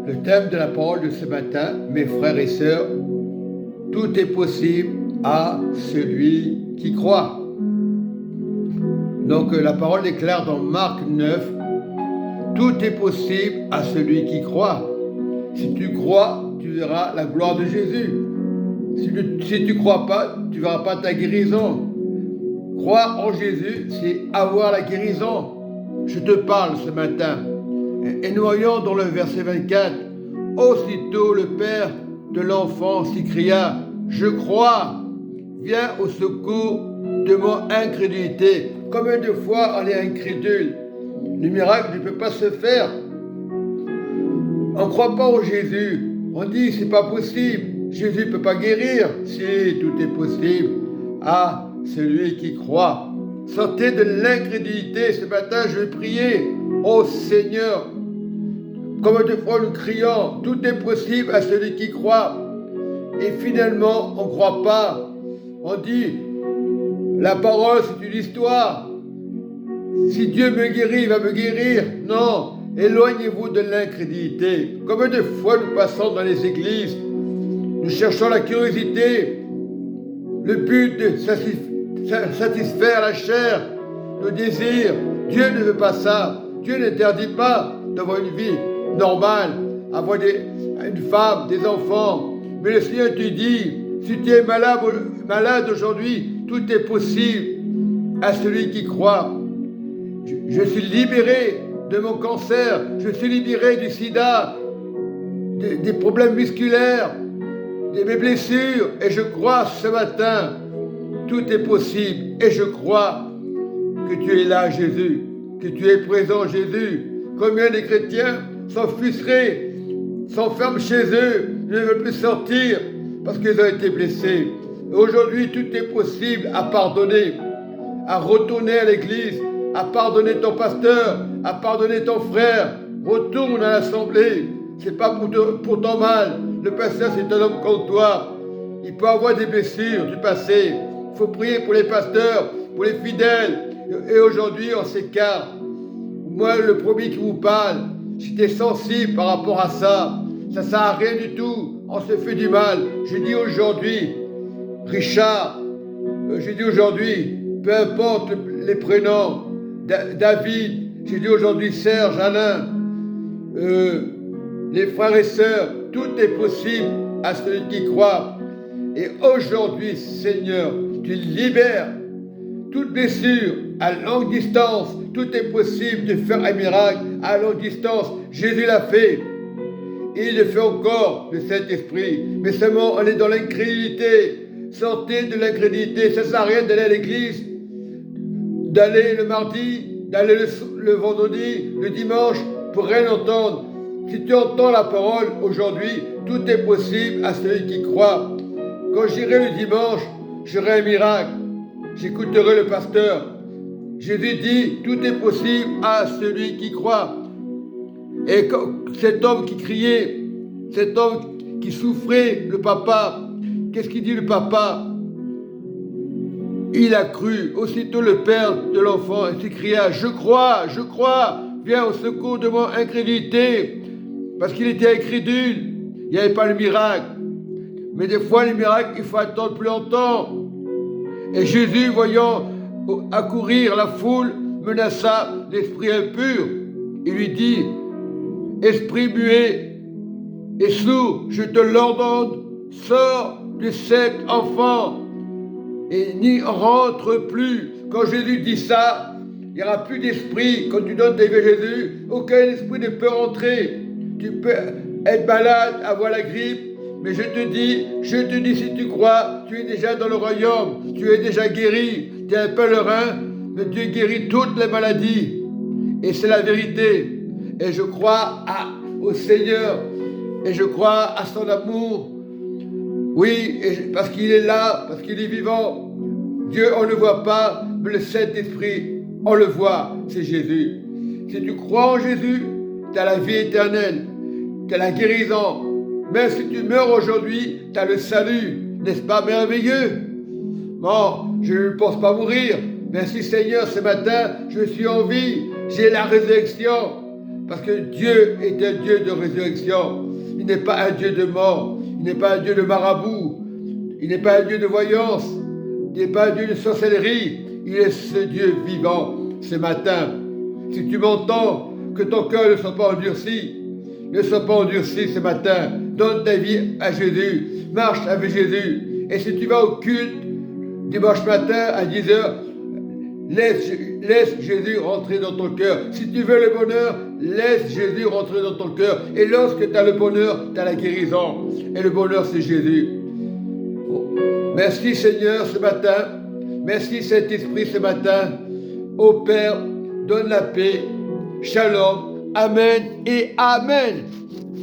Le thème de la parole de ce matin, mes frères et sœurs, tout est possible à celui qui croit. Donc la parole déclare dans Marc 9, tout est possible à celui qui croit. Si tu crois, tu verras la gloire de Jésus. Si tu ne crois pas, tu ne verras pas ta guérison. Croire en Jésus, c'est avoir la guérison. Je te parle ce matin. Et nous voyons dans le verset 24, aussitôt le père de l'enfant s'écria, je crois, viens au secours de mon incrédulité. Combien de fois on est incrédule? Le miracle ne peut pas se faire. On ne croit pas en Jésus. On dit c'est pas possible. Jésus ne peut pas guérir. Si, tout est possible à celui qui croit. Sortez de l'incrédulité. Ce matin, je vais prier. Oh Seigneur, comme de fois nous crions, tout est possible à celui qui croit. Et finalement, on ne croit pas. On dit, la parole, c'est une histoire. Si Dieu me guérit, il va me guérir. Non, éloignez-vous de l'incrédulité. Combien de fois nous passons dans les églises, nous cherchons la curiosité, le but de satisfaire la chair, nos désirs. Dieu ne veut pas ça. Dieu n'interdit pas d'avoir une vie normale, avoir une femme, des enfants. Mais le Seigneur te dit, si tu es malade aujourd'hui, tout est possible à celui qui croit. Je suis libéré de mon cancer, je suis libéré du sida, des problèmes musculaires, de mes blessures, et je crois ce matin, tout est possible, et je crois que tu es là, Jésus, que tu es présent, Jésus. Combien de chrétiens sont frustrés, s'enferment chez eux, ne veulent plus sortir parce qu'ils ont été blessés. Aujourd'hui, tout est possible à pardonner, à retourner à l'église, à pardonner ton pasteur, à pardonner ton frère. Retourne à l'assemblée. C'est pas pour ton mal. Le pasteur, c'est un homme comme toi. Il peut avoir des blessures du passé. Il faut prier pour les pasteurs, pour les fidèles. Et aujourd'hui, on s'écarte. Moi, le premier qui vous parle, j'étais sensible par rapport à ça. Ça ne sert à rien du tout. On se fait du mal. Je dis aujourd'hui, Richard, j'ai dit aujourd'hui, peu importe les prénoms, David, j'ai dit aujourd'hui Serge, Alain, les frères et sœurs, tout est possible à celui qui croit. Et aujourd'hui, Seigneur, tu libères toute blessure à longue distance. Tout est possible de faire un miracle à longue distance. Jésus l'a fait. Et il le fait encore, le Saint-Esprit. Mais seulement, on est dans l'incrédulité. Sortez de l'incrédulité. Ça ne sert à rien d'aller à l'église, d'aller le mardi, d'aller le vendredi, le dimanche, pour rien entendre. Si tu entends la parole aujourd'hui, tout est possible à celui qui croit. Quand j'irai le dimanche, j'aurai un miracle. J'écouterai le pasteur. Jésus dit, tout est possible à celui qui croit. Et cet homme qui criait, cet homme qui souffrait, le papa, qu'est-ce qu'il dit le papa? Il a cru. Aussitôt le père de l'enfant s'écria, je crois, viens au secours de mon incrédulité. Parce qu'il était incrédule, il n'y avait pas le miracle. Mais des fois, les miracles, il faut attendre plus longtemps. Et Jésus, voyant accourir la foule, menaça l'esprit impur. Il lui dit, esprit muet et sourd, je te l'ordonne, sors de cet enfant et n'y rentre plus. Quand Jésus dit ça, il n'y aura plus d'esprit. Quand tu donnes tes vies à Jésus, aucun esprit ne peut rentrer. Tu peux être malade, avoir la grippe, mais je te dis, si tu crois, tu es déjà dans le royaume, tu es déjà guéri, tu es un pèlerin, mais Dieu guérit toutes les maladies. Et c'est la vérité. Et je crois au Seigneur, et je crois à son amour. Oui, parce qu'il est là, parce qu'il est vivant. Dieu, on ne le voit pas, mais le Saint-Esprit, on le voit, c'est Jésus. Si tu crois en Jésus, tu as la vie éternelle, tu as la guérison. Même si tu meurs aujourd'hui, tu as le salut. N'est-ce pas merveilleux? Bon, je ne pense pas mourir. Merci Seigneur, ce matin, je suis en vie. J'ai la résurrection. Parce que Dieu est un Dieu de résurrection. Il n'est pas un Dieu de mort. Il n'est pas un Dieu de marabout. Il n'est pas un Dieu de voyance. Il n'est pas un Dieu de sorcellerie. Il est ce Dieu vivant ce matin. Si tu m'entends, que ton cœur ne soit pas endurci. Ne sois pas endurci ce matin. Donne ta vie à Jésus. Marche avec Jésus. Et si tu vas au culte dimanche matin à 10h, laisse Jésus rentrer dans ton cœur. Si tu veux le bonheur, laisse Jésus rentrer dans ton cœur. Et lorsque tu as le bonheur, tu as la guérison. Et le bonheur, c'est Jésus. Merci Seigneur ce matin. Merci Saint-Esprit ce matin. Ô Père, donne la paix. Shalom. Amen et Amen.